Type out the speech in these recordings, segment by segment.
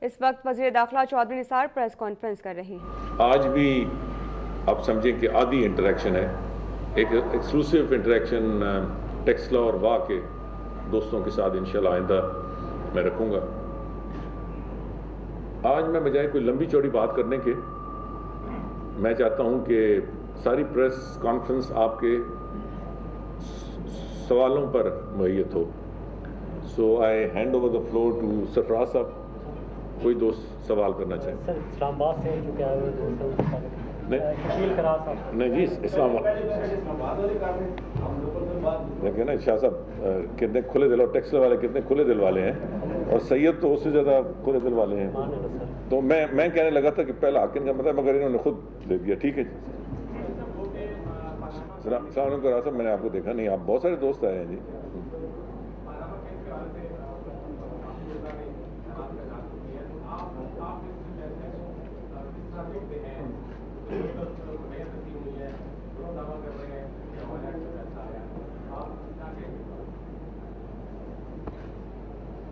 اس وقت وزیر داخلہ چودھری نثار پریس کانفرنس کر رہی ہیں۔ آج بھی آپ سمجھیں کہ آدھی انٹریکشن ہے، ایک ایکسکلوسیو انٹریکشن ٹیکسلا اور وا کے دوستوں کے ساتھ انشاءاللہ آئندہ میں رکھوں گا۔ آج میں بجائے کوئی لمبی چوڑی بات کرنے کے میں چاہتا ہوں کہ ساری پریس کانفرنس آپ کے سوالوں پر معیت ہو۔ So I hand over the floor to Sarfraz sahib, کوئی دوست سوال کرنا چاہے؟ سر اسلام آباد سے جو کہ آئے ہوئے نہیں جی، اسلام دیکھیں نا شاہ صاحب کتنے کھلے دل، اور ٹیکسلا والے کتنے کھلے دل والے ہیں، اور سید تو اس سے زیادہ کھلے دل والے ہیں۔ تو میں کہنے لگا تھا کہ پہلا حق ان کا مطلب، مگر انہوں نے خود دے دیا۔ ٹھیک ہے جی، السلام علیکم راز صاحب، میں نے آپ کو دیکھا نہیں، آپ بہت سارے دوست آئے ہیں جی۔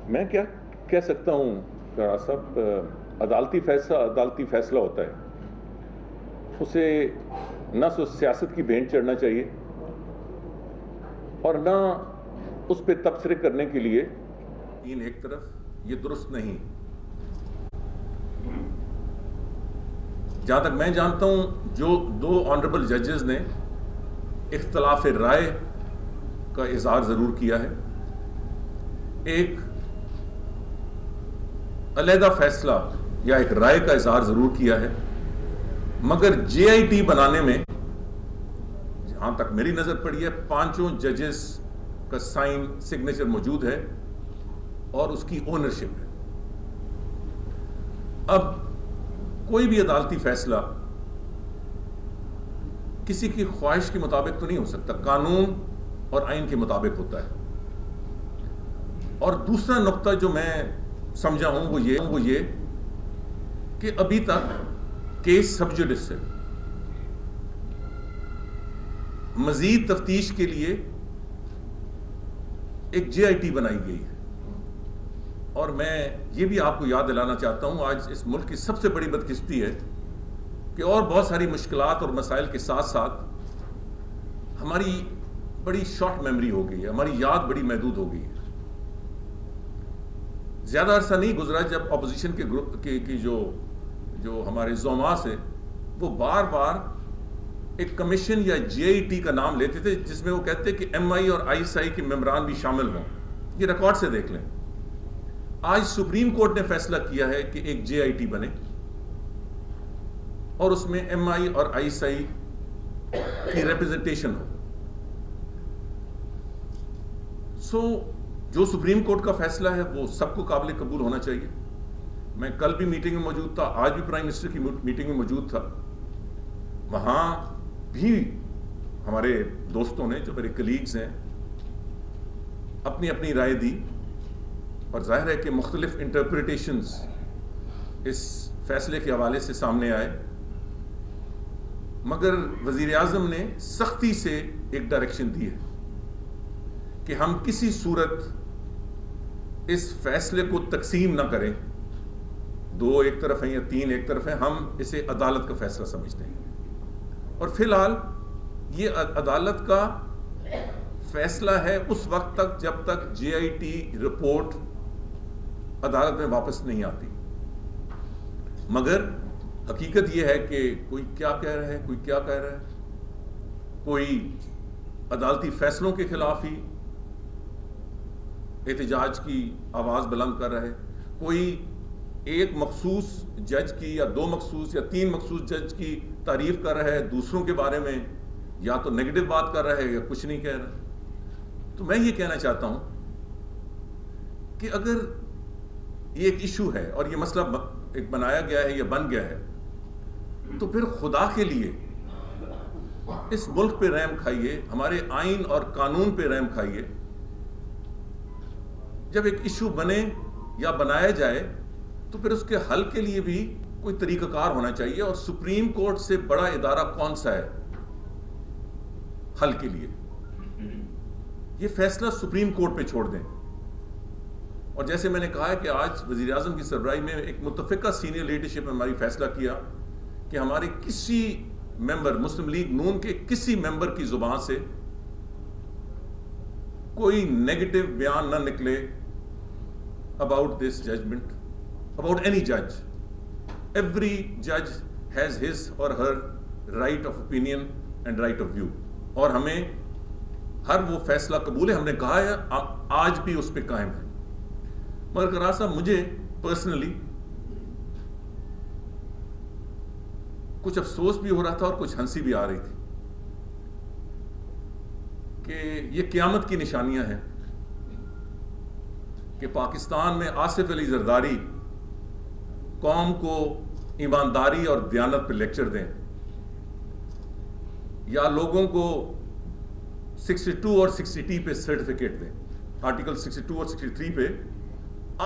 میں کیا کہہ سکتا ہوں راز صاحب، عدالتی فیصلہ ہوتا ہے، اسے نہ سیاست کی بھینٹ چڑھنا چاہیے اور نہ اس پہ تبصرے کرنے کے لیے ایک طرف، یہ درست نہیں۔ جہاں تک میں جانتا ہوں، جو دو آنریبل ججز نے اختلاف رائے کا اظہار ضرور کیا ہے، ایک علیحدہ فیصلہ یا ایک رائے کا اظہار ضرور کیا ہے، مگر جے آئی ٹی بنانے میں جہاں تک میری نظر پڑی ہے، پانچوں ججز کا سگنیچر موجود ہے اور اس کی اونرشپ ہے۔ اب کوئی بھی عدالتی فیصلہ کسی کی خواہش کے مطابق تو نہیں ہو سکتا، قانون اور آئین کے مطابق ہوتا ہے۔ اور دوسرا نقطہ جو میں سمجھا ہوں وہ یہ کہ ابھی تک کیس سب جوڈس ہے، مزید تفتیش کے لیے ایک جے آئی ٹی بنائی گئی ہے، اور میں یہ بھی آپ کو یاد دلانا چاہتا ہوں، آج اس ملک کی سب سے بڑی بدقسمتی ہے کہ اور بہت ساری مشکلات اور مسائل کے ساتھ ساتھ ہماری بڑی شارٹ میموری ہو گئی ہے، ہماری یاد بڑی محدود ہو گئی ہے۔ زیادہ عرصہ نہیں گزرا جب اپوزیشن کے گروپ کی جو ہمارے زعماء سے وہ بار بار ایک کمیشن یا جے آئی ٹی کا نام لیتے تھے، جس میں وہ کہتے کہ ایم آئی اور آئی ایس آئی کے ممبران بھی شامل ہوں۔ یہ ریکارڈ سے دیکھ لیں۔ آج سپریم کورٹ نے فیصلہ کیا ہے کہ ایک جے آئی ٹی بنے اور اس میں ایم آئی اور آئی ایس آئی کی ریپرزنٹیشن ہو۔ سو جو سپریم کورٹ کا فیصلہ ہے وہ سب کو قابل قبول ہونا چاہیے۔ میں کل بھی میٹنگ میں موجود تھا، آج بھی پرائم منسٹر کی میٹنگ میں موجود تھا، وہاں بھی ہمارے دوستوں نے، جو میرے کلیگز ہیں، اپنی اپنی رائے دی، اور ظاہر ہے کہ مختلف انٹرپریٹیشنز اس فیصلے کے حوالے سے سامنے آئے، مگر وزیر اعظم نے سختی سے ایک ڈائریکشن دی ہے کہ ہم کسی صورت اس فیصلے کو تقسیم نہ کریں، دو ایک طرف ہیں یا تین ایک طرف ہیں، ہم اسے عدالت کا فیصلہ سمجھتے ہیں، اور فی الحال یہ عدالت کا فیصلہ ہے اس وقت تک جب تک جے آئی ٹی رپورٹ عدالت میں واپس نہیں آتی۔ مگر حقیقت یہ ہے کہ کوئی کیا کہہ رہا ہے، کوئی کیا کہہ رہا ہے، کوئی عدالتی فیصلوں کے خلاف ہی احتجاج کی آواز بلند کر رہا ہے، کوئی ایک مخصوص جج کی یا دو مخصوص یا تین مخصوص جج کی تعریف کر رہا ہے، دوسروں کے بارے میں یا تو نیگیٹو بات کر رہا ہے یا کچھ نہیں کہہ رہا۔ تو میں یہ کہنا چاہتا ہوں کہ اگر یہ ایک ایشو ہے اور یہ مسئلہ ایک بنایا گیا ہے یا بن گیا ہے، تو پھر خدا کے لیے اس ملک پہ رحم کھائیے، ہمارے آئین اور قانون پہ رحم کھائیے۔ جب ایک ایشو بنے یا بنایا جائے تو پھر اس کے حل کے لیے بھی کوئی طریقہ کار ہونا چاہیے، اور سپریم کورٹ سے بڑا ادارہ کون سا ہے حل کے لیے؟ یہ فیصلہ سپریم کورٹ پہ چھوڑ دیں۔ اور جیسے میں نے کہا ہے کہ آج وزیر اعظم کی سربراہی میں ایک متفقہ سینئر لیڈرشپ میں ہماری فیصلہ کیا کہ ہمارے کسی ممبر، مسلم لیگ نون کے کسی ممبر کی زبان سے کوئی نیگیٹو بیان نہ نکلے about this judgment, about any judge. Every judge has his or her right of opinion and right of view. اور ہمیں ہر وہ فیصلہ قبول ہے، ہم نے کہا ہے، آج بھی اس پہ قائم ہے. مگر قرار صاحب مجھے پرسنلی کچھ افسوس بھی ہو رہا تھا اور کچھ ہنسی بھی آ رہی تھی کہ یہ قیامت کی نشانیاں ہیں کہ پاکستان میں آصف علی زرداری قوم کو ایمانداری اور دیانت پہ لیکچر دیں، یا لوگوں کو 62 اور 60 پہ سرٹیفکیٹ دیں، آرٹیکل 62 اور 63 پہ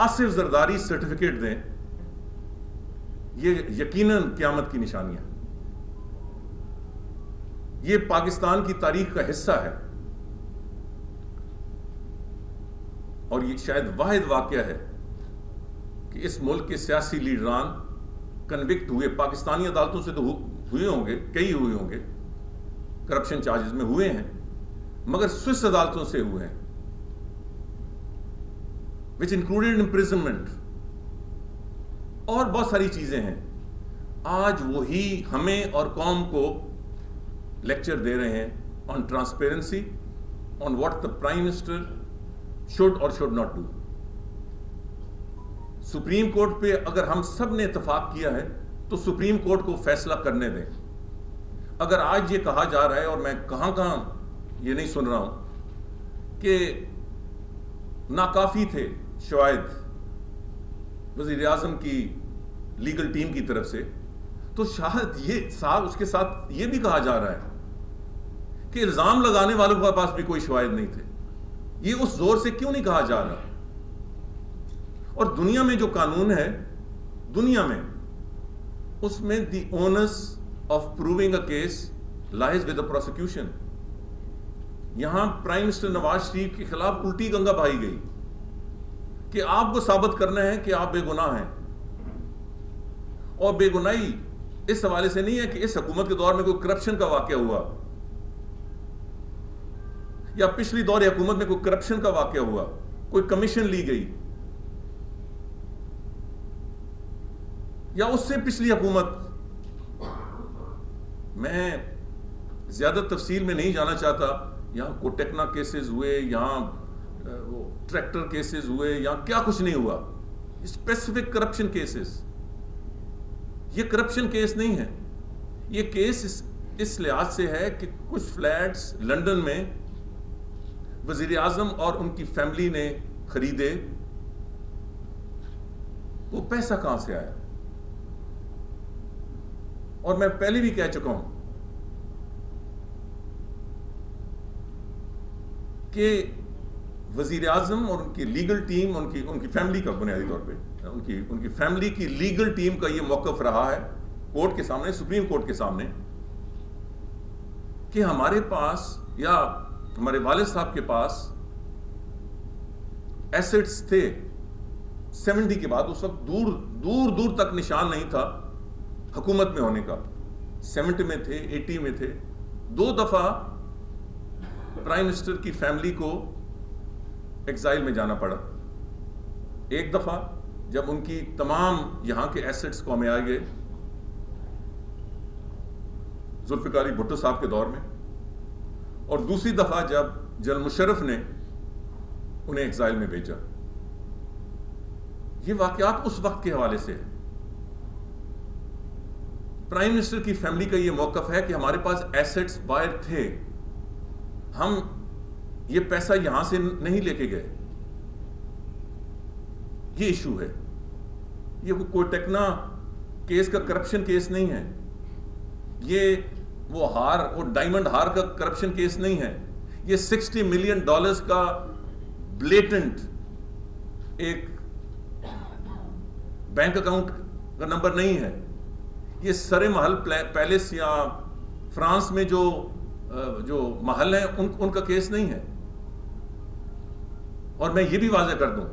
آصف زرداری سرٹیفکیٹ دیں. یہ یقیناً قیامت کی نشانیاں، یہ پاکستان کی تاریخ کا حصہ ہے، اور یہ شاید واحد واقعہ ہے کہ اس ملک کے سیاسی لیڈران کنوکٹ ہوئے. پاکستانی عدالتوں سے تو ہوئے ہوں گے، کئی ہوئے ہوں گے، کرپشن چارجز میں ہوئے ہیں، مگر سوئس عدالتوں سے ہوئے ہیں which included imprisonment اور بہت ساری چیزیں ہیں. آج وہی ہمیں اور قوم کو لیکچر دے رہے ہیں on transparency, on what the Prime Minister should or should not do. Supreme court پہ اگر ہم سب نے اتفاق کیا ہے تو سپریم کورٹ کو فیصلہ کرنے دیں. اگر آج یہ کہا جا رہا ہے، اور میں کہاں یہ نہیں سن رہا ہوں کہ ناکافی تھے شواہد وزیر اعظم کی لیگل ٹیم کی طرف سے، تو شاید یہ صاحب اس کے ساتھ یہ بھی کہا جا رہا ہے کہ الزام لگانے والوں کے پاس بھی کوئی شواہد نہیں تھے. یہ اس زور سے کیوں نہیں کہا جا رہا؟ اور دنیا میں جو قانون ہے، دنیا میں اس میں the onus of proving a case lies with the prosecution. یہاں پرائم منسٹر نواز شریف کے خلاف الٹی گنگا بہائی گئی کہ آپ کو ثابت کرنا ہے کہ آپ بے گناہ ہیں. اور بے گناہی اس حوالے سے نہیں ہے کہ اس حکومت کے دور میں کوئی کرپشن کا واقعہ ہوا، یا پچھلی دور حکومت میں کوئی کرپشن کا واقعہ ہوا، کوئی کمیشن لی گئی، یا اس سے پچھلی حکومت. میں زیادہ تفصیل میں نہیں جانا چاہتا. یہاں کوٹیکنا کیسز ہوئے، یہاں ٹریکٹر کیسز ہوئے، یہاں کیا کچھ نہیں ہوا. اسپیسیفک کرپشن کیسز، یہ کرپشن کیس نہیں ہے. یہ کیس اس لحاظ سے ہے کہ کچھ فلیٹس لندن میں وزیر اعظم اور ان کی فیملی نے خریدے. وہ پیسہ کہاں سے آیا؟ اور میں پہلے بھی کہہ چکا ہوں کہ وزیر اعظم اور ان کی لیگل ٹیم، ان کی فیملی کا بنیادی طور پہ ان کی فیملی کی لیگل ٹیم کا یہ موقف رہا ہے کورٹ کے سامنے، سپریم کورٹ کے سامنے، کہ ہمارے پاس یا ہمارے والد صاحب کے پاس ایسٹس تھے 70 کے بعد. اس وقت دور تک نشان نہیں تھا حکومت میں ہونے کا. 70 میں تھے، 80 میں تھے. 2 دفعہ پرائم منسٹر کی فیملی کو ایگزائل میں جانا پڑا. ایک دفعہ جب ان کی تمام یہاں کے ایسٹس کو ہمیں آئے گئے ذوالفقار علی بھٹو صاحب کے دور میں، اور دوسری دفعہ جب جنرل مشرف نے انہیں ایگزائل میں بھیجا. یہ واقعات اس وقت کے حوالے سے ہے. پرائم منسٹر کی فیملی کا یہ موقف ہے کہ ہمارے پاس ایسٹس باہر تھے، ہم یہ پیسہ یہاں سے نہیں لے کے گئے. یہ ایشو ہے. یہ کوئی ٹیکنا کیس کا کرپشن کیس نہیں ہے. یہ وہ ہار، وہ ڈائمنڈ ہار کا کرپشن کیس نہیں ہے. یہ $60 ملین کا بلیٹنٹ ایک بینک اکاؤنٹ کا نمبر نہیں ہے. یہ سرے محل پیلس یا فرانس میں جو محل ہیں ان کا کیس نہیں ہے. اور میں یہ بھی واضح کر دوں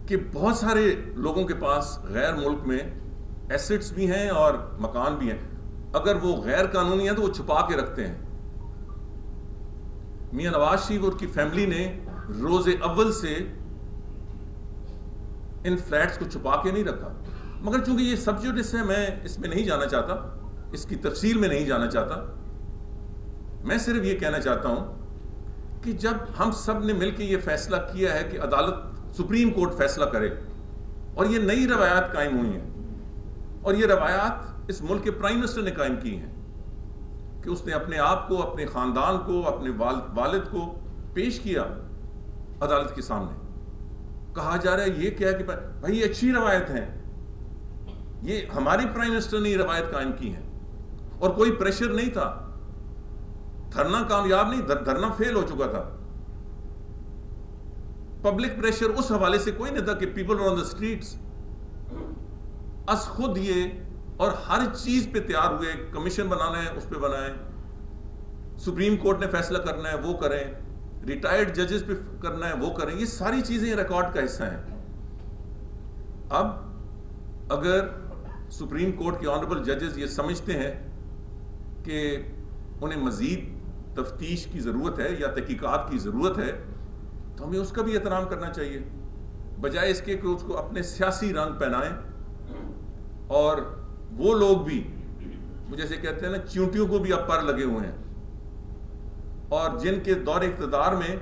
کہ بہت سارے لوگوں کے پاس غیر ملک میں ایسٹس بھی ہیں اور مکان بھی ہیں، اگر وہ غیر قانونی ہیں تو وہ چھپا کے رکھتے ہیں۔ میاں نواز شریف اور کی فیملی نے روز اول سے ان فلیٹس کو چھپا کے نہیں رکھا، مگر چونکہ یہ سبجیکٹس ہے، میں اس میں نہیں جانا چاہتا، اس کی تفصیل میں نہیں جانا چاہتا۔ میں صرف یہ کہنا چاہتا ہوں کہ جب ہم سب نے مل کے یہ فیصلہ کیا ہے کہ عدالت سپریم کورٹ فیصلہ کرے، اور یہ نئی روایات قائم ہوئی ہیں، اور یہ روایات اس ملک کے پرائم منسٹر نے قائم کی ہیں کہ اس نے اپنے آپ کو، اپنے خاندان کو، اپنے والد کو پیش کیا عدالت کے سامنے۔ کہا جا رہا ہے یہ کیا کہ بھائی یہ اچھی روایت ہیں، یہ ہماری پرائم منسٹر نے یہ روایت قائم کی ہے، اور کوئی پریشر نہیں تھا، دھرنا کامیاب نہیں، دھرنا فیل ہو چکا تھا، پبلک پریشر اس حوالے سے کوئی نہیں تھا کہ پیپل آن دا اسٹریٹس از خود یہ، اور ہر چیز پہ تیار ہوئے، کمیشن بنانا ہے اس پہ بنائیں، سپریم کورٹ نے فیصلہ کرنا ہے وہ کریں، ریٹائرڈ ججز پہ کرنا ہے وہ کریں، یہ ساری چیزیں ریکارڈ کا حصہ ہیں۔ اب اگر سپریم کورٹ کے آنریبل ججز یہ سمجھتے ہیں کہ انہیں مزید تفتیش کی ضرورت ہے یا تحقیقات کی ضرورت ہے، تو ہمیں اس کا بھی احترام کرنا چاہیے، بجائے اس کے کہ اس کو اپنے سیاسی رنگ پہنائیں، اور وہ لوگ بھی وہ جیسے کہتے ہیں نا چیونٹیوں کو بھی اب پر لگے ہوئے ہیں، اور جن کے دور اقتدار میں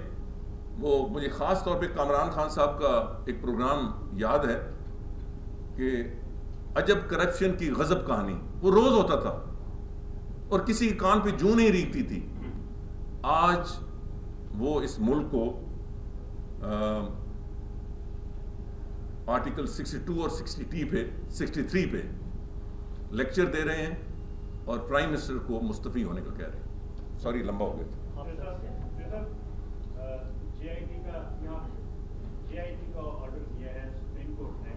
وہ مجھے خاص طور پہ کامران خان صاحب کا ایک پروگرام یاد ہے کہ عجب کرپشن کی غضب کہانی، وہ روز ہوتا تھا اور کسی کان پہ جوں نہیں ریگتی تھی۔ آج وہ اس ملک کو آرٹیکل 62 اور 63 پہ لیکچر دے رہے ہیں اور پرائم منسٹر کو مستعفی ہونے کا کہہ رہے ہیں۔ سوری لمبا ہو گیا تھا۔ جے آئی ٹی کا آرڈر کیا ہے سپریم کورٹ نے،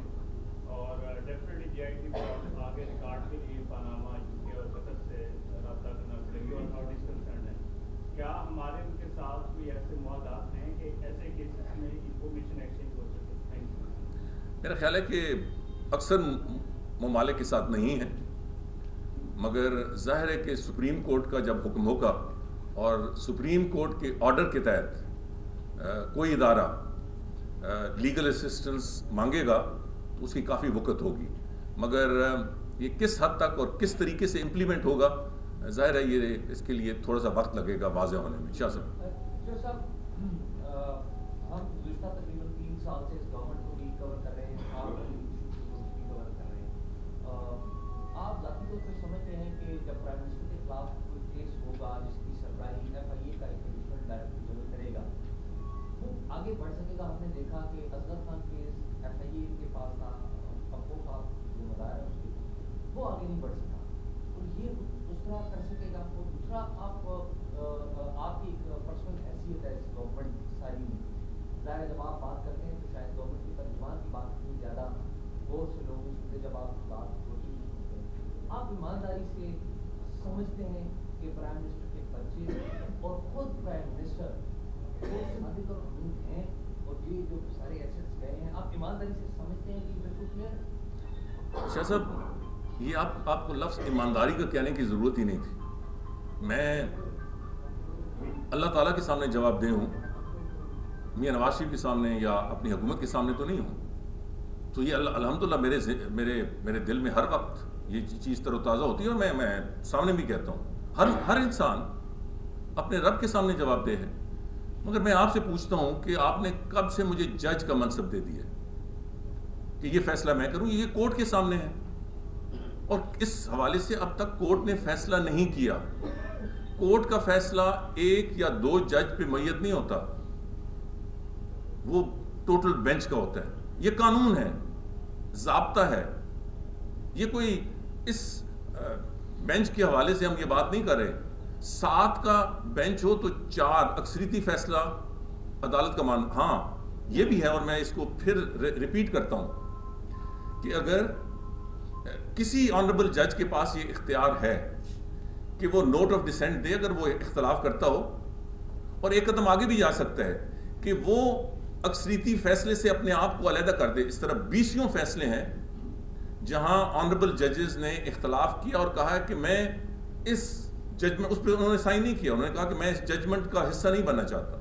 اور ڈیفینیٹلی جے آئی ٹی کو آگے ریکارڈ کے لیے پاناما یو کے اور قطر سے رابطہ کرنا پڑے گی، اور اتھارٹیز کنسرن ہے۔ کیا ہمارے ان کے ساتھ کوئی ایسے معاہدات ہیں کہ ایسے کیسز میں انفارمیشن ایکسچینج ہو سکے؟ Thank you. میرا خیال ہے کہ اکثر ممالک کے ساتھ نہیں ہے، مگر ظاہر ہے کہ سپریم کورٹ کا جب حکم ہوگا اور سپریم کورٹ کے آرڈر کے تحت کوئی ادارہ لیگل اسسٹنس مانگے گا تو اس کی کافی وقت ہوگی، مگر یہ کس حد تک اور کس طریقے سے امپلیمنٹ ہوگا ظاہر ہے یہ اس کے لیے تھوڑا سا وقت لگے گا واضح ہونے میں۔ شاہ صاحب ہم گزشتہ تقریباً 3 سال سے اس گورنمنٹ کو بھی کور کر رہے ہیں، آپ بھی کور کر رہے ہیں، آپ ذاتی طور پہ سمجھتے ہیں کہ جب پرائم منسٹر کے خلاف کوئی کیس ہوگا جس کی سربراہی ایف آئی اے کا ایک ایڈیشنل ڈائریکٹر جنرل کرے گا، وہ آگے بڑھ سکے گا؟ ہم نے دیکھا کہ اصغر خان کیس ایف آئی اے کے پاس تھا، پپو صاحب جو مداح ہے اس کے، وہ آگے نہیں بڑھ سکا، اور یہ اس طرح کر سکے گا؟ اور دوسرا آپ کی ایک پرسنل حیثیت ہے اس گورنمنٹ ساری میں، ظاہر جب آپ بات کرتے ہیں تو شاید گورنمنٹ کی ترجمان کی بات اتنی زیادہ غور سے لوگ نہیں سنتے، جب آپ بات ہوتی نہیں سنتے ہیں، آپ ایمانداری سے سمجھتے ہیں کہ پرائم منسٹر کے بچے اور خود پرائم منسٹر وہ صادق اور حمید ہیں، اور یہ جو سارے ایسٹس گئے ہیں، آپ ایمانداری سے سمجھتے ہیں کہ یہ بالکل کلیئر ہے؟ شاہ صاحب یہ آپ کو لفظ ایمانداری کا کہنے کی ضرورت ہی نہیں تھی، میں اللہ تعالیٰ کے سامنے جواب دہ ہوں، میاں نواز شریف کے سامنے یا اپنی حکومت کے سامنے تو نہیں ہوں، تو یہ الحمدللہ میرے دل میں ہر وقت یہ چیز تر و تازہ ہوتی ہے، اور میں سامنے بھی کہتا ہوں ہر انسان اپنے رب کے سامنے جواب دہ ہے، مگر میں آپ سے پوچھتا ہوں کہ آپ نے کب سے مجھے جج کا منصب دے دیا کہ یہ فیصلہ میں کروں؟ یہ کورٹ کے سامنے ہے، اور اس حوالے سے اب تک کورٹ نے فیصلہ نہیں کیا۔ کورٹ کا فیصلہ 1 یا 2 جج پہ میت نہیں ہوتا، وہ ٹوٹل بینچ کا ہوتا ہے، یہ قانون ہے، ضابطہ ہے، یہ کوئی اس بینچ کے حوالے سے ہم یہ بات نہیں کر رہے۔ 7 کا بینچ ہو تو 4 اکثریتی فیصلہ عدالت کا مان، ہاں یہ بھی ہے، اور میں اس کو پھر ریپیٹ کرتا ہوں کہ اگر کسی آنریبل جج کے پاس یہ اختیار ہے کہ وہ نوٹ آف ڈسینٹ دے اگر وہ اختلاف کرتا ہو، اور ایک قدم آگے بھی جا سکتا ہے کہ وہ اکثریتی فیصلے سے اپنے آپ کو علیحدہ کر دے. اس طرح 20 فیصلے ہیں جہاں آنریبل ججز نے اختلاف کیا اور کہا کہ میں اس ججمنٹ، اس پہ انہوں نے سائن نہیں کیا، انہوں نے کہا کہ میں اس ججمنٹ کا حصہ نہیں بننا چاہتا.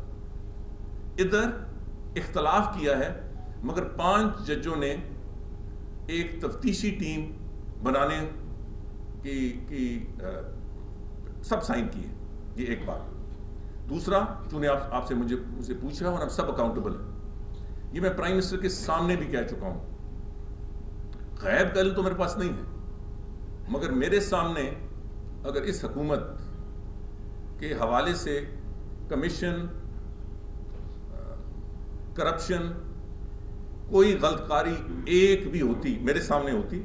ادھر اختلاف کیا ہے مگر 5 ججوں نے ایک تفتیشی ٹیم بنانے کی سب سائن کیے. یہ ایک بات. دوسرا، چونکہ آپ سے مجھے پوچھا اور ہم سب اکاؤنٹیبل ہیں، یہ میں پرائم منسٹر کے سامنے بھی کہہ چکا ہوں. غیب کا علم تو میرے پاس نہیں ہے، مگر میرے سامنے اگر اس حکومت کے حوالے سے کمیشن، کرپشن، کوئی غلط کاری ایک بھی ہوتی، میرے سامنے ہوتی،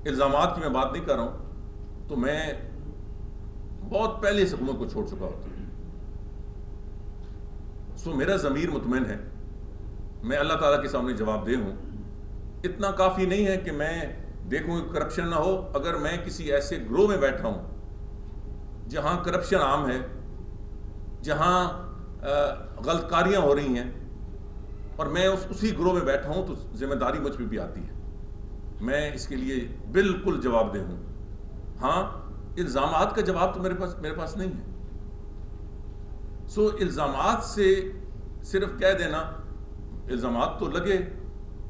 الزامات کی میں بات نہیں کر رہا ہوں، تو میں بہت پہلے اس حکومت کو چھوڑ چکا ہوتا. سو میرا ضمیر مطمئن ہے، میں اللہ تعالیٰ کے سامنے جواب دہ ہوں. اتنا کافی نہیں ہے کہ میں دیکھوں کہ کرپشن نہ ہو. اگر میں کسی ایسے گروہ میں بیٹھا ہوں جہاں کرپشن عام ہے، جہاں غلط کاریاں ہو رہی ہیں، اور میں اسی گروہ میں بیٹھا ہوں، تو ذمہ داری مجھ پہ بھی آتی ہے. میں اس کے لیے بالکل جواب دہ ہوں. ہاں، الزامات کا جواب تو میرے پاس نہیں ہے. سو الزامات سے صرف کہہ دینا الزامات تو لگے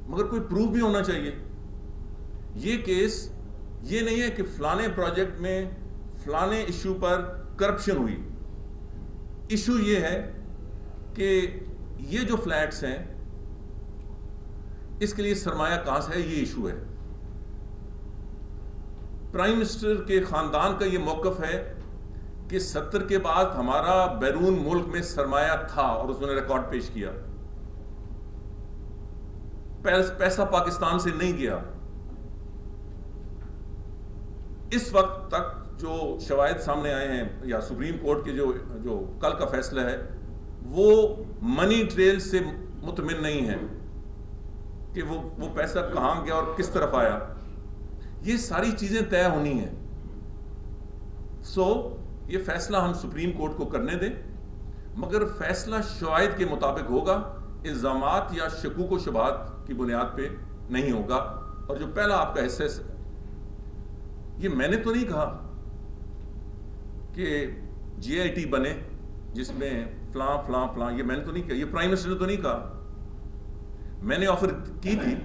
مگر کوئی پروف بھی ہونا چاہیے. یہ کیس یہ نہیں ہے کہ فلانے پروجیکٹ میں فلانے ایشو پر کرپشن ہوئی. ایشو یہ ہے کہ یہ جو فلیٹس ہیں اس کے لیے سرمایہ کہاں سے ہے، یہ ایشو ہے. پرائم منسٹر کے خاندان کا یہ موقف ہے کہ 70 کے بعد ہمارا بیرون ملک میں سرمایہ تھا اور اس نے ریکارڈ پیش کیا. پیسہ پاکستان سے نہیں گیا. اس وقت تک جو شواہد سامنے آئے ہیں یا سپریم کورٹ کے جو کل کا فیصلہ ہے، وہ منی ٹریل سے مطمئن نہیں ہے کہ وہ پیسہ کہاں گیا اور کس طرف آیا. یہ ساری چیزیں طے ہونی ہیں. سو یہ فیصلہ ہم سپریم کورٹ کو کرنے دیں، مگر فیصلہ شواہد کے مطابق ہوگا، الزامات یا شکوک و شبہات کی بنیاد پہ نہیں ہوگا. اور جو پہلا آپ کا حصہ ہے، یہ میں نے تو نہیں کہا کہ جی آئی ٹی بنے جس میں فلاں فلاں فلاں، یہ میں نے تو نہیں کہا، یہ پرائم منسٹر نے تو نہیں کہا. میں نے آفر کی تھی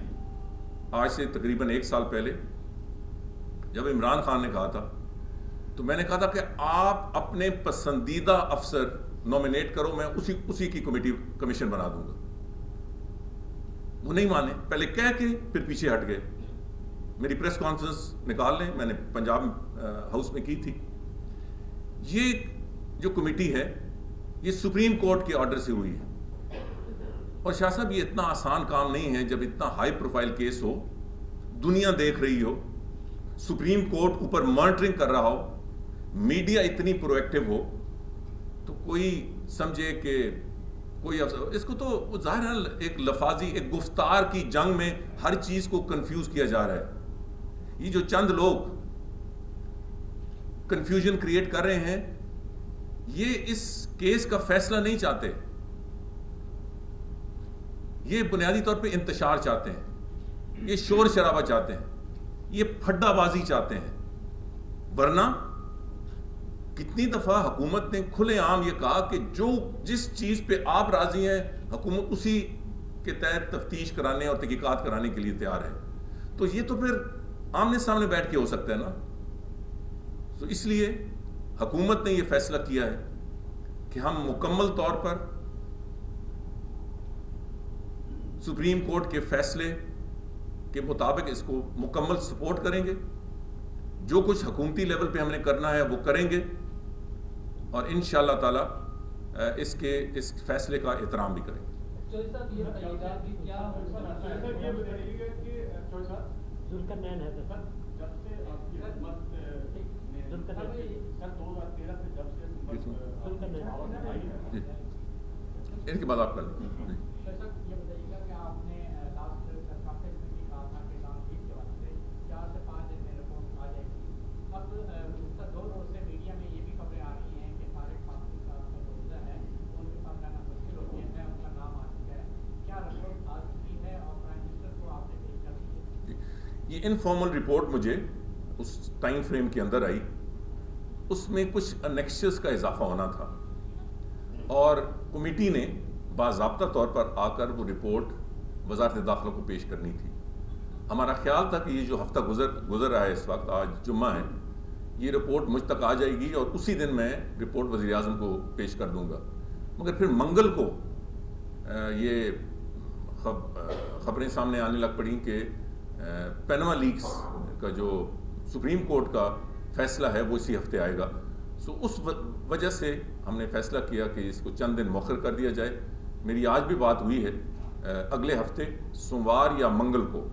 آج سے تقریباً 1 سال پہلے، جب عمران خان نے کہا تھا، تو میں نے کہا تھا کہ آپ اپنے پسندیدہ افسر نومینیٹ کرو، میں اسی کی کمیشن بنا دوں گا. وہ نہیں مانے، پہلے کہہ کے پھر پیچھے ہٹ گئے. میری پریس کانفرنس نکال لیں، میں نے پنجاب ہاؤس میں کی تھی. یہ جو کمیٹی ہے یہ سپریم کورٹ کے آرڈر سے ہوئی ہے. اور شاہ صاحب یہ اتنا آسان کام نہیں ہے جب اتنا ہائی پروفائل کیس ہو، دنیا دیکھ رہی ہو، سپریم کورٹ اوپر مانیٹرنگ کر رہا ہو، میڈیا اتنی پرو ایکٹیو ہو، تو کوئی سمجھے کہ کوئی اس کو تو ظاہر ہے ایک لفاظی، ایک گفتار کی جنگ میں ہر چیز کو کنفیوز کیا جا رہا ہے. یہ جو چند لوگ کنفیوژن کریٹ کر رہے ہیں، یہ اس کیس کا فیصلہ نہیں چاہتے. یہ بنیادی طور پہ انتشار چاہتے ہیں، یہ شور شرابہ چاہتے ہیں، یہ پھڈا بازی چاہتے ہیں. ورنہ کتنی دفعہ حکومت نے کھلے عام یہ کہا کہ جس چیز پہ آپ راضی ہیں حکومت اسی کے تحت تفتیش کرانے اور تحقیقات کرانے کے لیے تیار ہے. تو یہ تو پھر آمنے سامنے بیٹھ کے ہو سکتا ہے نا. تو اس لیے حکومت نے یہ فیصلہ کیا ہے کہ ہم مکمل طور پر سپریم کورٹ کے فیصلے کے مطابق اس کو مکمل سپورٹ کریں گے. جو کچھ حکومتی لیول پہ ہم نے کرنا ہے وہ کریں گے، اور انشاءاللہ تعالی اس فیصلے کا احترام بھی کریں گے. ذوالقرنین ہے سر، جب سے آپ کی حکومت سن 2013 سے جب سے ان کے بعد آپ کر لیں. یہ بتائیے گا کہ آپ نے لاسٹ کانفرنس میں بھی کہا تھا کہ لاسٹ ویک کے وقت سے 4 سے 5 دن میں رپورٹ آ جائے گی. اب گزشتہ 2 روز سے میڈیا میں یہ بھی خبریں آ رہی ہیں کہ طارق فاطمی کا جو عہدہ ہے ان کے پاس جانا مشکل ہوتی ہے، ان کا نام آ انفارمل رپورٹ مجھے اس ٹائم فریم کے اندر آئی، اس میں کچھ انیکسز کا اضافہ ہونا تھا اور کمیٹی نے باضابطہ طور پر آ کر وہ رپورٹ وزارت داخلہ کو پیش کرنی تھی. ہمارا خیال تھا کہ یہ جو ہفتہ گزر رہا ہے اس وقت، آج جمعہ ہے، یہ رپورٹ مجھ تک آ جائے گی اور اسی دن میں رپورٹ وزیر اعظم کو پیش کر دوں گا. مگر پھر منگل کو یہ خبریں سامنے آنے لگ پڑیں کہ پینما لیکس کا جو سپریم کورٹ کا فیصلہ ہے وہ اسی ہفتے آئے گا. سو اس وجہ سے ہم نے فیصلہ کیا کہ اس کو چند دن مؤخر کر دیا جائے. میری آج بھی بات ہوئی ہے، اگلے ہفتے سوموار یا منگل کو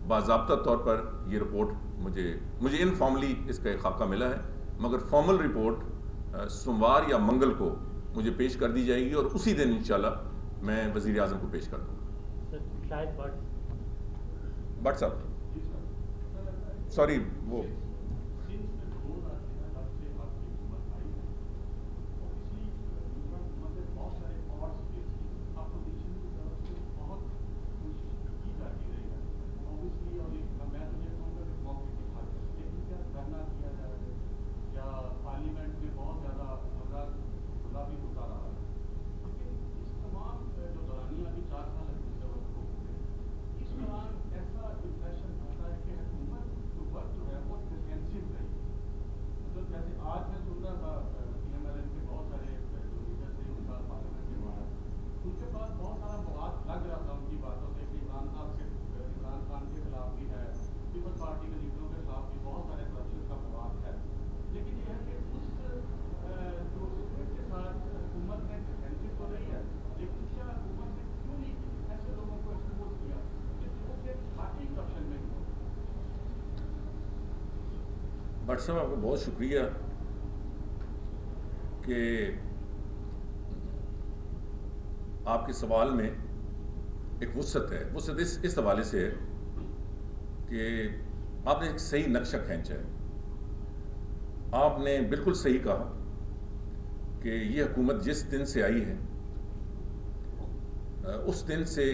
باضابطہ طور پر یہ رپورٹ مجھے انفارملی اس کا ایک خاکہ ملا ہے، مگر فارمل رپورٹ سوموار یا منگل کو مجھے پیش کر دی جائے گی اور اسی دن انشاءاللہ میں وزیر اعظم کو پیش کر دوں گا. شاید بٹ صاحب سوری وہ بٹ صاحب آپ کا بہت شکریہ کہ آپ کے سوال میں ایک وسعت ہے. وسعت اس حوالے سے ہے کہ آپ نے ایک صحیح نقشہ کھینچا ہے. آپ نے بالکل صحیح کہا کہ یہ حکومت جس دن سے آئی ہے اس دن سے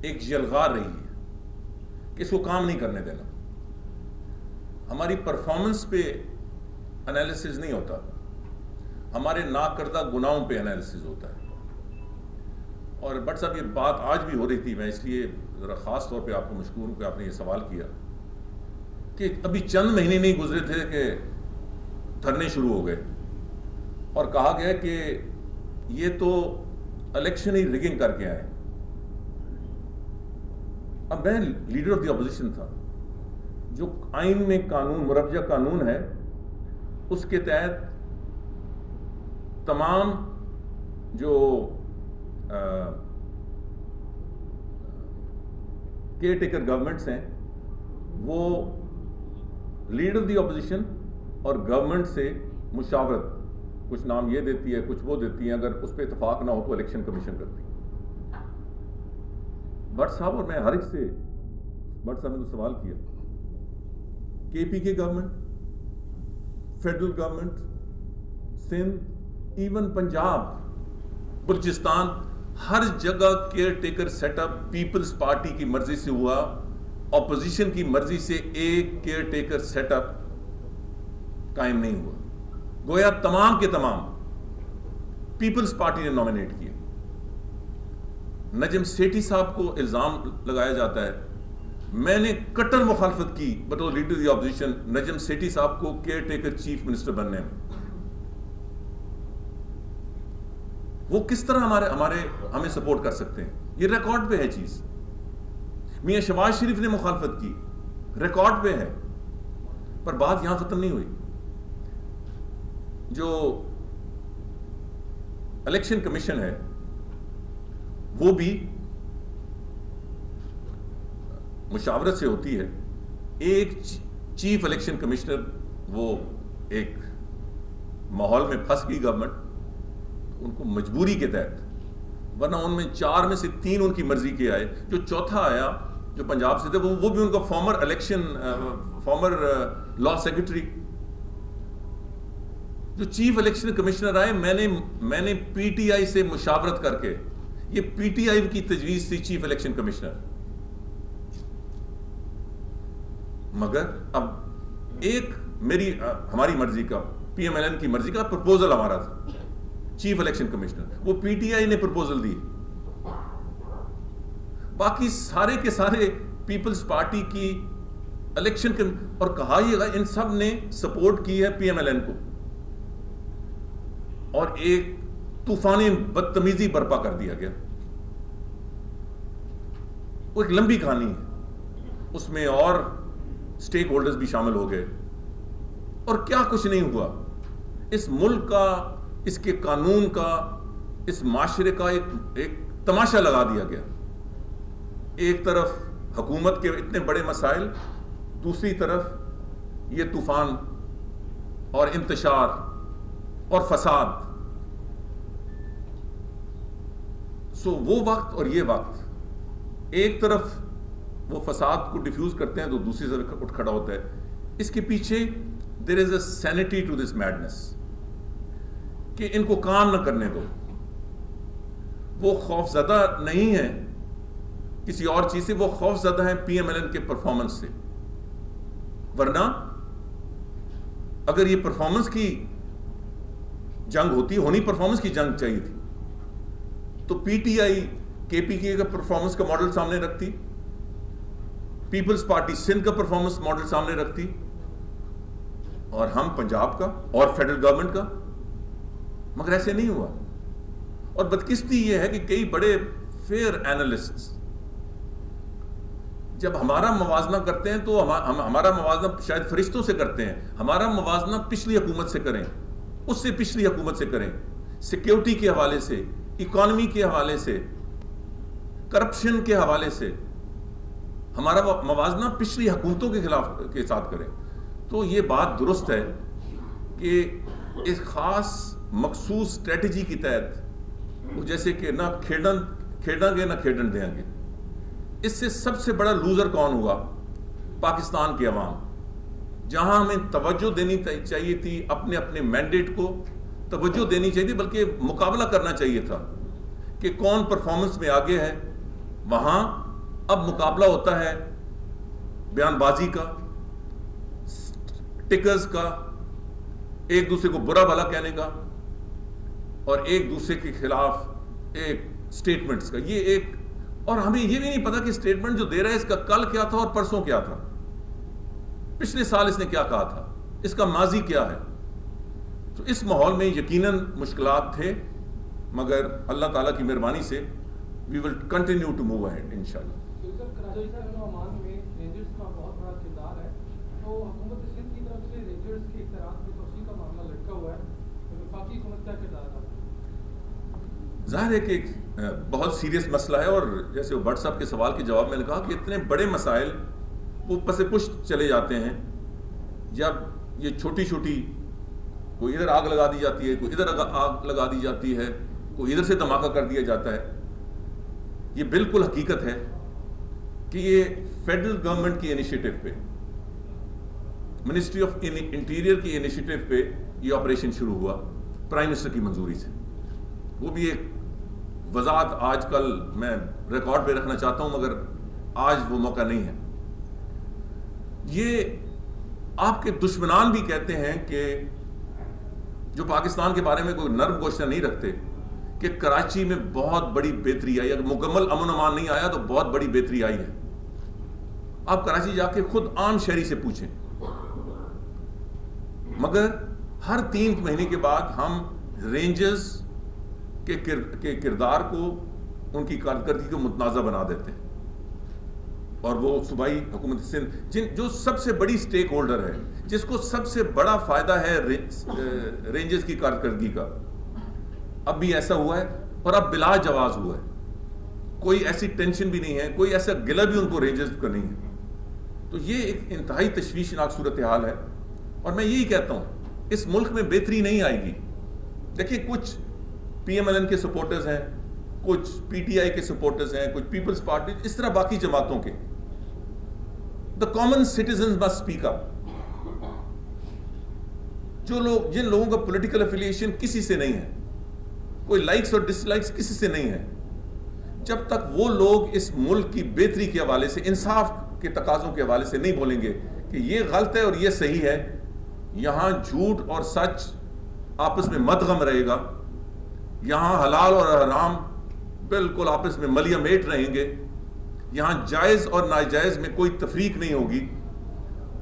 ایک یلغار رہی ہے کہ اس کو کام نہیں کرنے دینا. ہماری پرفارمنس پہ انالیسز نہیں ہوتا، ہمارے ناکردہ گناہوں پہ انالیسز ہوتا ہے. اور بٹ صاحب یہ بات آج بھی ہو رہی تھی، میں اس لیے ذرا خاص طور پہ آپ کو مشکور ہوں کہ آپ نے یہ سوال کیا کہ ابھی چند مہینے نہیں گزرے تھے کہ دھرنے شروع ہو گئے اور کہا گیا کہ یہ تو الیکشن ہی ریگنگ کر کے آئے. اب میں لیڈر آف دی اپوزیشن تھا. جو آئین میں قانون مرجع قانون ہے اس کے تحت تمام جو کیئر ٹیکر گورنمنٹس ہیں وہ لیڈر آف دی اپوزیشن اور گورنمنٹ سے مشاورت، کچھ نام یہ دیتی ہے کچھ وہ دیتی ہیں، اگر اس پہ اتفاق نہ ہو تو الیکشن کمیشن کرتی ہے. بٹ صاحب اور میں ہر ایک سے بٹ صاحب نے تو سوال کیا، کے پی کے government, federal government, Sindh, even Punjab, Balochistan, ہر جگہ caretaker set up Peoples Party کی مرضی سے ہوا، اپوزیشن کی مرضی سے ایک کیئر ٹیکر سیٹ اپ قائم نہیں ہوا. گویا تمام کے تمام پیپلز پارٹی نے نامینیٹ کیے. نجم سیٹھی صاحب کو الزام لگایا جاتا ہے، میں نے کٹر مخالفت کی بطور لیڈر دی اپوزیشن نجم سیٹھی صاحب کو کیئر ٹیکر چیف منسٹر بننے میں. وہ کس طرح ہمیں سپورٹ کر سکتے ہیں؟ یہ ریکارڈ پہ ہے چیز. میاں شہباز شریف نے مخالفت کی، ریکارڈ پہ ہے. پر بات یہاں ختم نہیں ہوئی. جو الیکشن کمیشن ہے وہ بھی مشاورت سے ہوتی ہے. ایک چیف الیکشن کمشنر وہ ایک ماحول میں پھنس گئی گورنمنٹ ان کو مجبوری کے تحت، ورنہ ان میں 4 میں سے 3 ان کی مرضی کے آئے. جو چوتھا آیا جو پنجاب سے تھے وہ بھی ان کا فارمر لا سیکرٹری. جو چیف الیکشن کمشنر آئے میں نے پی ٹی آئی سے مشاورت کر کے، یہ پی ٹی آئی کی تجویز تھی چیف الیکشن کمشنر. مگر اب ایک ہماری مرضی کا PMLN کی مرضی کا پرپوزل ہمارا تھا چیف الیکشن کمشنر، وہ PTI نے پرپوزل دی، باقی سارے کے سارے پیپلز پارٹی کی الیکشن اور کہا یہ ان سب نے سپورٹ کی ہے PMLN کو، اور ایک طوفانی بدتمیزی برپا کر دیا گیا۔ وہ ایک لمبی کہانی ہے، اس میں اور سٹیک ہولڈرز بھی شامل ہو گئے، اور کیا کچھ نہیں ہوا۔ اس ملک کا، اس کے قانون کا، اس معاشرے کا ایک تماشا لگا دیا گیا۔ ایک طرف حکومت کے اتنے بڑے مسائل، دوسری طرف یہ طوفان اور انتشار اور فساد۔ سو وہ وقت اور یہ وقت، ایک طرف وہ فساد کو ڈیفیوز کرتے ہیں تو دوسری طرف اٹھ کھڑا ہوتا ہے۔ اس کے پیچھے there is a sanity to this madness کہ ان کو کام نہ کرنے دو۔ وہ خوف زدہ نہیں ہیں کسی اور چیز سے، وہ خوف زدہ ہیں PMLN کے پرفارمنس سے۔ ورنہ اگر یہ پرفارمنس کی جنگ ہونی پرفارمنس کی جنگ چاہیے تھی تو PTI KPK کا پرفارمنس کا ماڈل سامنے رکھتی، پیپلز پارٹی سندھ کا پرفارمنس ماڈل سامنے رکھتی، اور ہم پنجاب کا اور فیڈرل گورنمنٹ کا، مگر ایسے نہیں ہوا۔ اور بدقسمتی یہ ہے کہ کئی بڑے فیئر اینالسٹس جب ہمارا موازنہ کرتے ہیں تو ہمارا موازنہ شاید فرشتوں سے کرتے ہیں، ہمارا موازنہ پچھلی حکومت سے کریں، اس سے پچھلی حکومت سے کریں، سیکیورٹی کے حوالے سے، اکانومی کے حوالے سے، کرپشن کے حوالے سے ہمارا موازنہ پچھلی حکومتوں کے خلاف کے ساتھ کریں، تو یہ بات درست ہے کہ ایک خاص مخصوص اسٹریٹجی کی تحت، جیسے کہ نہ کھیڑیں گے نہ کھیڑن دیں گے، اس سے سب سے بڑا لوزر کون ہوا؟ پاکستان کی عوام۔ جہاں ہمیں توجہ دینی چاہیے تھی، اپنے اپنے مینڈیٹ کو توجہ دینی چاہیے تھی، بلکہ مقابلہ کرنا چاہیے تھا کہ کون پرفارمنس میں آگے ہے، وہاں اب مقابلہ ہوتا ہے بیان بازی کا، ٹکرز کا، ایک دوسرے کو برا بھلا کہنے کا، اور ایک دوسرے کے خلاف ایک سٹیٹمنٹس کا۔ یہ ایک، اور ہمیں یہ بھی نہیں پتا کہ سٹیٹمنٹ جو دے رہا ہے اس کا کل کیا تھا اور پرسوں کیا تھا، پچھلے سال اس نے کیا کہا تھا، اس کا ماضی کیا ہے۔ تو اس ماحول میں یقیناً مشکلات تھے، مگر اللہ تعالیٰ کی مہربانی سے we will continue to move ahead انشاءاللہ۔ کراچی کا عمان میں رینجرز کا بہت بڑا کردار ہے، تو حکومت سندھ کی طرف سے رینجرز کے اختیارات میں توسیع کا معاملہ لٹکا ہوا ہے، وفاقی حکومت کا کردار ہے؟ ظاہر ہے کہ ایک بہت سیریس مسئلہ ہے، اور جیسے وہ بٹ صاحب کے سوال کے جواب میں نے کہا کہ اتنے بڑے مسائل وہ پس پشت چلے جاتے ہیں، جب یہ چھوٹی چھوٹی کوئی ادھر آگ لگا دی جاتی ہے، کوئی ادھر آگ لگا دی جاتی ہے، کوئی ادھر سے دھماکہ کر دیا جاتا ہے۔ یہ بالکل حقیقت ہے کہ یہ فیڈرل گورنمنٹ کی انیشیٹو پہ، منسٹری آف انٹیریئر کی انیشیٹو پہ یہ آپریشن شروع ہوا پرائم منسٹر کی منظوری سے۔ وہ بھی ایک وضاحت آج کل میں ریکارڈ پہ رکھنا چاہتا ہوں، مگر آج وہ موقع نہیں ہے۔ یہ آپ کے دشمنان بھی کہتے ہیں کہ جو پاکستان کے بارے میں کوئی نرم گوشہ نہیں رکھتے کہ کراچی میں بہت بڑی بہتری آئی، اگر مکمل امن امان نہیں آیا تو بہت بڑی بہتری آئی ہے۔ آپ کراچی جا کے خود عام شہری سے پوچھیں، مگر ہر 3 مہینے کے بعد ہم رینجرز کے کردار کو، ان کی کارکردگی کو متنازع بنا دیتے ہیں، اور وہ صوبائی حکومت سندھ جو سب سے بڑی سٹیک ہولڈر ہے، جس کو سب سے بڑا فائدہ ہے رینجرز کی کارکردگی کا، اب بھی ایسا ہوا ہے، اور اب بلا جواز ہوا ہے۔ کوئی ایسی ٹینشن بھی نہیں ہے، کوئی ایسا گلہ بھی ان کو رینجرز کا نہیں ہے۔ تو یہ ایک انتہائی تشویشناک صورتحال ہے، اور میں یہی کہتا ہوں اس ملک میں بہتری نہیں آئے گی۔ دیکھیں، کچھ PMLN کے سپورٹرز ہیں، کچھ PTI کے سپورٹرز ہیں، کچھ پیپلز پارٹی، اس طرح باقی جماعتوں کے۔ The common citizens must speak up۔ جن لوگوں کا پولیٹیکل افیلیشن کسی سے نہیں ہے، کوئی لائکس اور ڈس لائکس کسی سے نہیں ہے، جب تک وہ لوگ اس ملک کی بہتری کے حوالے سے، انصاف کے تقاضوں کے حوالے سے نہیں بولیں گے، کہ یہ غلط ہے اور یہ صحیح ہے. یہاں جھوٹ اور سچ آپس میں مدغم رہے گا. یہاں حلال اور حرام بالکل آپس میں ملیہ میٹ رہیں گے. یہاں جائز اور ناجائز میں کوئی تفریق نہیں ہوگی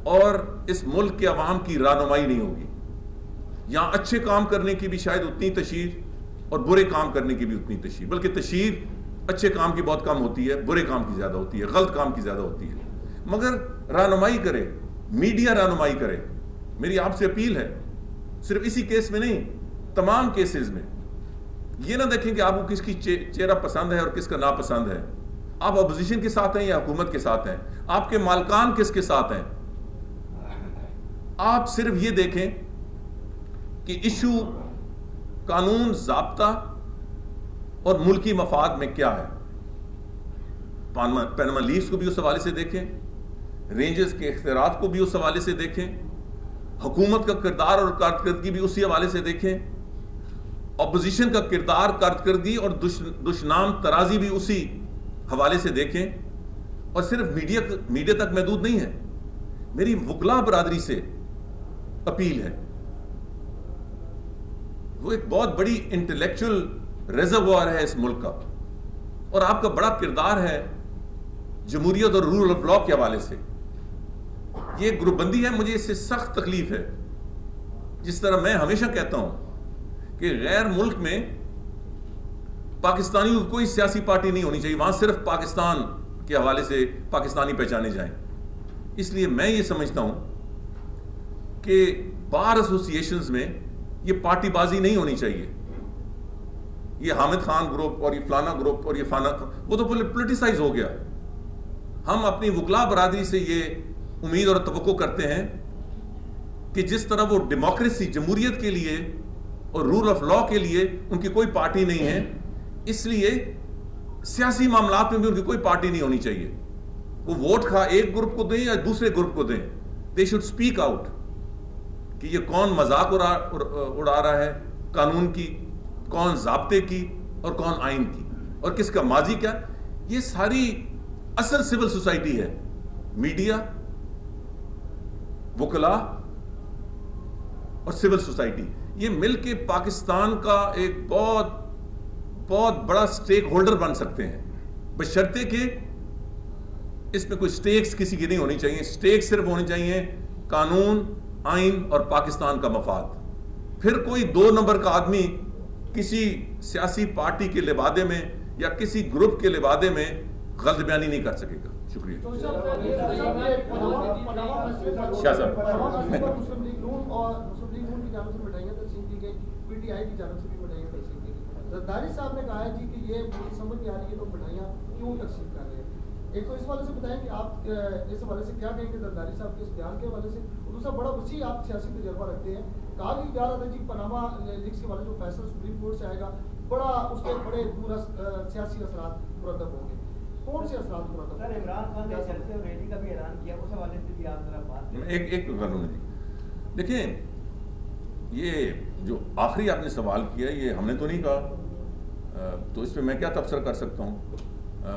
اور اس ملک کے عوام کی رہنمائی نہیں ہوگی. یہاں اچھے کام کرنے کی بھی شاید اتنی تشہیر اور برے کام کرنے کی بھی اتنی تشہیر، بلکہ تشہیر اچھے کام کی بہت کم ہوتی ہے، برے کام کی زیادہ ہوتی ہے، غلط کام کی زیادہ ہوتی ہے. مگر رہنمائی کرے، میڈیا رہنمائی کرے. میری آپ سے اپیل ہے، صرف اسی کیس میں نہیں، تمام کیسز میں یہ نہ دیکھیں کہ آپ کو کس کی چہرہ پسند ہے اور کس کا ناپسند ہے. آپ اپوزیشن کے ساتھ ہیں یا حکومت کے ساتھ ہیں، آپ کے مالکان کس کے ساتھ ہیں. آپ صرف یہ دیکھیں کہ ایشو قانون، ضابطہ اور ملکی مفاد میں کیا ہے. پینما لیفز کو بھی اس حوالے سے دیکھیں، رینجرز کے اختیارات کو بھی اس حوالے سے دیکھیں، حکومت کا کردار اور کارکردگی بھی اسی حوالے سے دیکھیں، اپوزیشن کا کردار، کارکردگی اور دشنام ترازی بھی اسی حوالے سے دیکھیں. اور صرف میڈیا تک محدود نہیں ہے. میری وکلا برادری سے اپیل ہے، وہ ایک بہت بڑی انٹلیکچوئل ریزروار ہے اس ملک کا، اور آپ کا بڑا کردار ہے جمہوریت اور رول آف لا کے حوالے سے. یہ گروپ بندی ہے، مجھے اس سے سخت تکلیف ہے. جس طرح میں ہمیشہ کہتا ہوں کہ غیر ملک میں پاکستانیوں کی کوئی سیاسی پارٹی نہیں ہونی چاہیے، وہاں صرف پاکستان کے حوالے سے پاکستانی پہچانے جائیں. اس لیے میں یہ سمجھتا ہوں کہ بار ایسوسیشنز میں یہ پارٹی بازی نہیں ہونی چاہیے. یہ حامد خان گروپ اور یہ فلانا گروپ اور یہ فلانا، وہ تو پولیٹیسائز ہو گیا. ہم اپنی وکلا برادری سے یہ امید اور توقع کرتے ہیں کہ جس طرح وہ ڈیموکریسی، جمہوریت کے لیے اور رول آف لا کے لیے ان کی کوئی پارٹی نہیں ہے، اس لیے سیاسی معاملات میں بھی ان کی کوئی پارٹی نہیں ہونی چاہیے. وہ ووٹ ایک گروپ کو دیں یا دوسرے گروپ کو دیں، دے شوڈ اسپیک آؤٹ کہ یہ کون مذاق اڑا رہا ہے قانون کی، کون ضابطے کی اور کون آئین کی، اور کس کا ماضی کیا. یہ ساری اصل سول سوسائٹی ہے. میڈیا، وکلا اور سول سوسائٹی، یہ مل کے پاکستان کا ایک بہت بہت بڑا سٹیک ہولڈر بن سکتے ہیں، بشرطے کہ اس میں کوئی سٹیکس کسی کی نہیں ہونی چاہیے. سٹیک صرف ہونی چاہیے قانون، آئین اور پاکستان کا مفاد. پھر کوئی 2 نمبر کا آدمی کسی سیاسی پارٹی کے لبادے میں یا کسی گروپ کے لبادے میں غلط بیانی نہیں کر سکے گا. شکریہ. شاہ صاحب، مسلم لیگ نون اور مسلم لیگ نون کی جانب سے مٹھائیاں تقسیم کی گئی، پی ٹی آئی کی جانب سے بھی مٹھائیاں تقسیم کی گئی. زرداری صاحب نے کہا ہے جی کہ یہ مجھے سمجھ نہیں آ رہی ہے تو مٹھائیاں کیوں تقسیم کر رہے ہیں. ایک تو اس حوالے سے بتائیں کہ آپ اس حوالے سے کیا کہیں گے زرداری صاحب کے اس بیان کے حوالے سے، اور دوسرا بڑا وسیع آپ سیاسی تجربہ رکھتے ہیں. کہا بھی جا رہا تھا جی پاناما لیکس کے حوالے جو فیصلہ سپریم کورٹ سے آئے گا بڑا اس کے بڑے پورا سیاسی اثرات مرتب ہوں گے. کون سے اثرات مرتب؟ سر عمران خان نے جلسے اور ریلی کا بھی اعلان کیا، اس حوالے سے بھی آپ ذرا بات کریں. ایک قانون ہے جی. دیکھیں، یہ جو آخری آپ نے سوال کیا یہ ہم نے تو نہیں کہا، تو اس پہ میں کیا تبصرہ کر سکتا ہوں.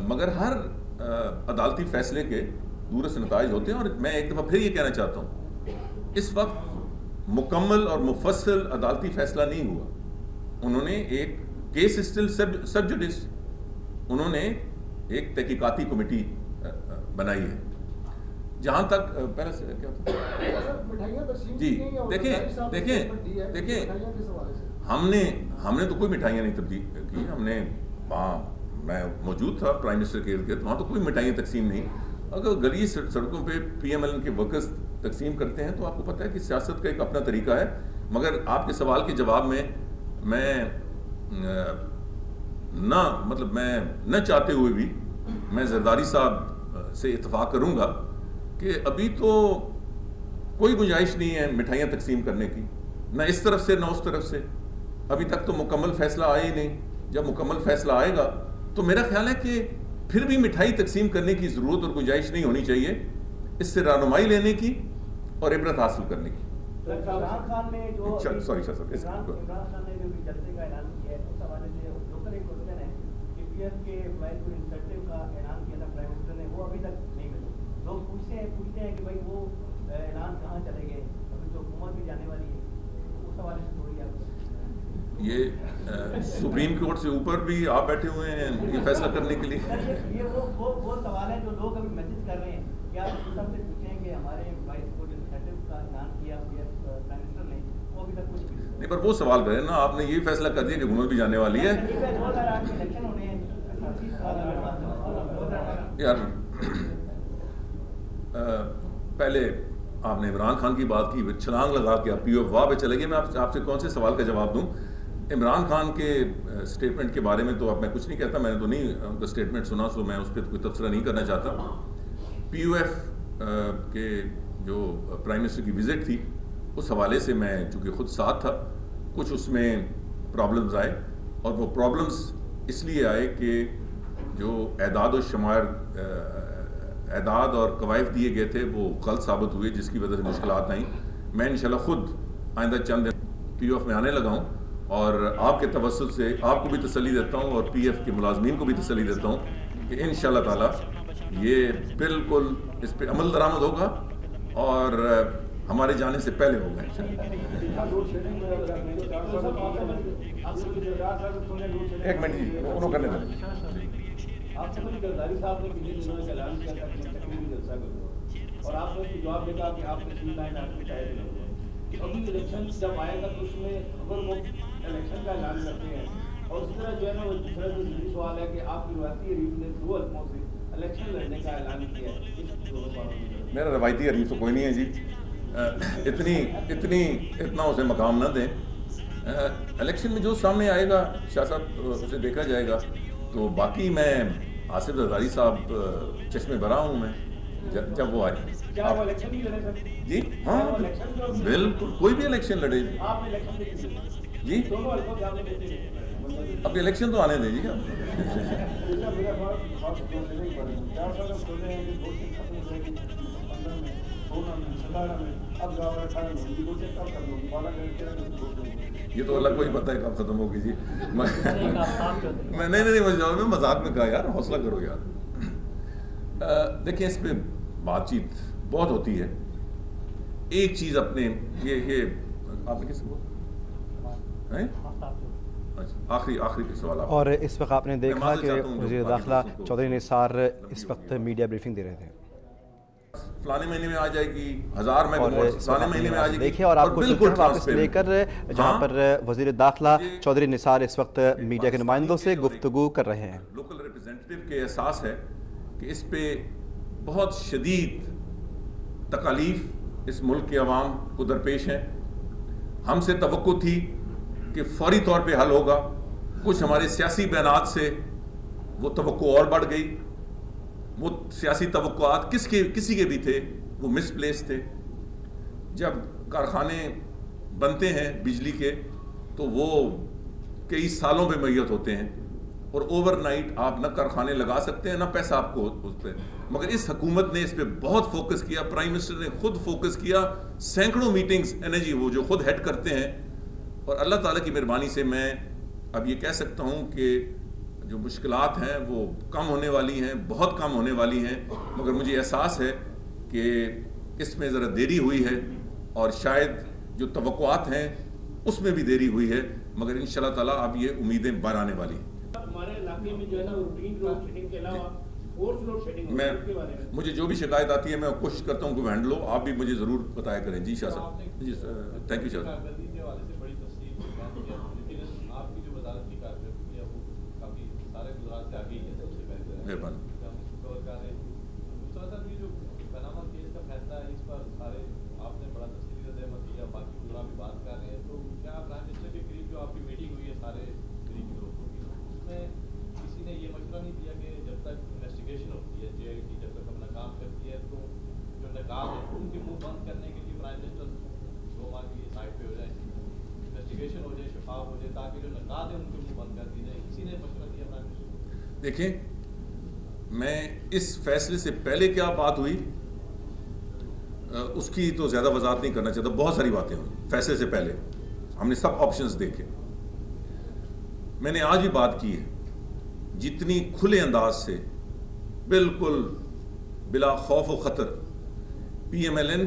مگر ہر عدالتی فیصلے کے دورس نتائج ہوتے ہیں، اور میں ایک دفعہ پھر یہ کہنا چاہتا ہوں، اس وقت مکمل اور مفصل عدالتی فیصلہ نہیں ہوا. انہوں نے ایک کیس اسٹل سب جوڈس، انہوں نے ایک تحقیقاتی کمیٹی بنائی ہے. جہاں تک پہلے سے کیا تھا جی، دیکھیں ہم نے تو کوئی مٹھائیاں نہیں تبدیل کی. ہم نے وہاں، میں موجود تھا پرائم منسٹر کے ارد گرد، وہاں تو کوئی مٹھائیاں تقسیم نہیں. اگر گلی سڑکوں پہ پی ایم ایل این کے ورکرز تقسیم کرتے ہیں تو آپ کو پتہ ہے کہ سیاست کا ایک اپنا طریقہ ہے. مگر آپ کے سوال کے جواب میں میں نہ چاہتے ہوئے بھی میں زرداری صاحب سے اتفاق کروں گا کہ ابھی تو کوئی گنجائش نہیں ہے مٹھائیاں تقسیم کرنے کی، نہ اس طرف سے نہ اس طرف سے. ابھی تک تو مکمل فیصلہ آیا ہی نہیں. جب مکمل فیصلہ آئے گا تو میرا خیال ہے کہ پھر بھی مٹھائی تقسیم کرنے کی ضرورت اور گنجائش نہیں ہونی چاہیے. اس سے رہنمائی لینے کی اور عبرت حاصل کرنے کی. عمران خان نے جو عمران خان نے جو جلسے کا اعلان کیا ہے اس حوالے سے لوکل ایک کوشچن ہے کہ پی ایف کے امپلائیز کو انسینٹیو کا اعلان کیا تھا پرائم منسٹر نے، وہ ابھی تک نہیں ملا. لوگ پوچھتے ہیں کہ بھائی وہ اعلان کہاں چلے گئے, ابھی تو حکومت بھی جانے والی ہے, اس حوالے سے تھوڑی آپ یہ سپریم کورٹ سے اوپر بھی آپ بیٹھے ہوئے ہیں یہ فیصلہ کرنے کے لیے. یہ وہ سوال ہے جو لوگ ابھی میسج کر رہے ہیں, کیا آپ سب سے پوچھیں کہ ہمارے وائس کوڈ انیشیٹو کا اعلان کیا پرائم منسٹر نے, وہ ابھی تک کچھ نہیں, پر وہ سوال کریں نا, آپ نے یہ فیصلہ کر دیا کہ حکومت بھی جانے والی ہے. الیکشن ہونے ہیں یار پہلے آپ نے عمران خان کی بات کی, چھلانگ لگا کے آپ پی او ایف واہ پہ چلے گئے. میں آپ سے کون سے سوال کا جواب دوں؟ عمران خان کے اسٹیٹمنٹ کے بارے میں تو اب میں کچھ نہیں کہتا, میں نے تو نہیں ان کا اسٹیٹمنٹ سنا, سو میں اس پہ کوئی تبصرہ نہیں کرنا چاہتا. پی او ایف کے جو پرائم منسٹر کی وزٹ تھی اس حوالے سے میں چونکہ خود ساتھ تھا, کچھ اس میں پرابلمز آئے, اور وہ پرابلمز اس لیے آئے کہ جو اعداد و شمار اعداد اور قوائف دیے گئے تھے وہ غلط ثابت ہوئے, جس کی وجہ سے مشکلات آئیں. میں انشاءاللہ خود آئندہ چند دن پی او ایف میں آنے لگا ہوں, اور آپ کے توسط سے آپ کو بھی تسلی دیتا ہوں اور پی ایف کے ملازمین کو بھی تسلی دیتا ہوں کہ انشاءاللہ تعالی یہ بالکل اس پہ عمل درآمد ہوگا اور ہمارے جانے سے پہلے ہوگا. ایک منٹ جی, انہوں کرنے دیں. آپ سے غرداری صاحب نے پچھلے دنوں ایک اعلان کیا تھا کہ تقریبی جلسہ کروں, اور آپ نے اس کو جواب دیا کہ آپ تشریف لائن آپ کو چاہے دیں. ابھی الیکشن جب آئے گا تو اس میں خبر وہ الیکشن کا اعلان کرتے ہیں, اور اس طرح جو ہے نا وہ دوسرا جو ضروری سوال ہے کہ آپ کی روایتی حریف نے 2 حلقوں سے الیکشن لڑنے کا اعلان کیا ہے. میرا روایتی حریف تو کوئی نہیں ہے جی, اتنا اسے مقام نہ دیں. الیکشن میں جو سامنے آئے گا شاہ صاحب اسے دیکھا جائے گا. تو باقی میں آصف زرداری صاحب چشمے برا ہوں میں جب وہ آئے. کیا وہ الیکشن بھی لڑے سر؟ جی ہاں بالکل, کوئی بھی الیکشن لڑے جی. اب الیکشن تو آنے دیں جی. یہ تو اللہ کو ہی پتہ ہے کب ختم ہوگی جی. میں نہیں مذاق میں کہا یار, حوصلہ کرو یار. دیکھیں اس پہ بات چیت بہت ہوتی ہے. ایک چیز اپنے یہ آپ نے کس کو آخری سوال, اور اس وقت آپ نے دیکھا کہ وزیر داخلہ چودھری نثار اس وقت میڈیا بریفنگ دے رہے تھے. فلانے مہینے میں آ جائے گی 1000 میں فلانے مہینے میں آ جائے گی. دیکھیں, اور آپ کو بالکل واپس لے کر جہاں پر وزیر داخلہ چودھری نثار اس وقت میڈیا کے نمائندوں سے گفتگو کر رہے ہیں. لوکل ریپرزینٹیو کے احساس ہے کہ اس پہ بہت شدید تکالیف اس ملک کے عوام کو درپیش ہیں. ہم سے توقع تھی کہ فوری طور پہ حل ہوگا, کچھ ہمارے سیاسی بیانات سے وہ توقع اور بڑھ گئی. وہ سیاسی توقعات کسی کے بھی تھے وہ مس پلیس تھے. جب کارخانے بنتے ہیں بجلی کے تو وہ کئی سالوں پہ میت ہوتے ہیں, اور اوور نائٹ آپ نہ کارخانے لگا سکتے ہیں نہ پیسہ آپ کو اس پہ. مگر اس حکومت نے اس پہ بہت فوکس کیا, پرائم منسٹر نے خود فوکس کیا, سینکڑوں میٹنگز انرجی وہ جو خود ہیڈ کرتے ہیں. اور اللہ تعالیٰ کی مہربانی سے میں اب یہ کہہ سکتا ہوں کہ جو مشکلات ہیں وہ کم ہونے والی ہیں, بہت کم ہونے والی ہیں. مگر مجھے احساس ہے کہ اس میں ذرا دیری ہوئی ہے, اور شاید جو توقعات ہیں اس میں بھی دیری ہوئی ہے, مگر انشاءاللہ تعالیٰ اب یہ امیدیں بار آنے والی ہیں. ہمارے علاقے میں جو ہے نا روٹین لوڈ شیڈنگ کے علاوہ فورس لوڈ شیڈنگ میں مجھے جو بھی شکایت آتی ہے میں کوشش کرتا ہوں کہ وہ ہینڈل ہو. آپ بھی مجھے ضرور بتایا کریں. جی شاہ صاحب. جی تھینک یو شاہ صاحب. آپ کی جو وزارت کی کارکردگی ہے وہ کافی سارے گزرات سے آگے ہے. سب سے پہلے مہربانی. جو پاناما کیس کا فیصلہ ہے اس پر سارے آپ نے بڑا تفصیلی رد عمل کیا, باقی گزرا بھی بات کر رہے ہیں. تو کیا پرائم منسٹر کے قریب جو آپ کی میٹنگ ہوئی ہے سارے قریبی گروپوں کی, اس میں کسی نے یہ مشورہ نہیں دیا کہ جب تک انویسٹیگیشن ہوتی ہے, جے آئی ٹی جب تک اپنا کام کرتی ہے, تو جو نقاب ہے ان کے منہ بند کرنے کے لیے پرائم منسٹر 2 ماہ کی سائٹ پہ ہو جائے, انویسٹیگیشن ہو جائے, شفاف ہو جائے, تاکہ جو نقاد ہے ان کے منہ بند کر دی جائے. کسی نے مشورہ دیا پرائم منسٹر؟ دیکھیں, میں اس فیصلے سے پہلے کیا بات ہوئی اس کی تو زیادہ وضاحت نہیں کرنا چاہتا. بہت ساری باتیں ہوئی فیصلے سے پہلے, ہم نے سب آپشنز دیکھے. میں نے آج بھی بات کی ہے, جتنی کھلے انداز سے بالکل بلا خوف و خطر PMLN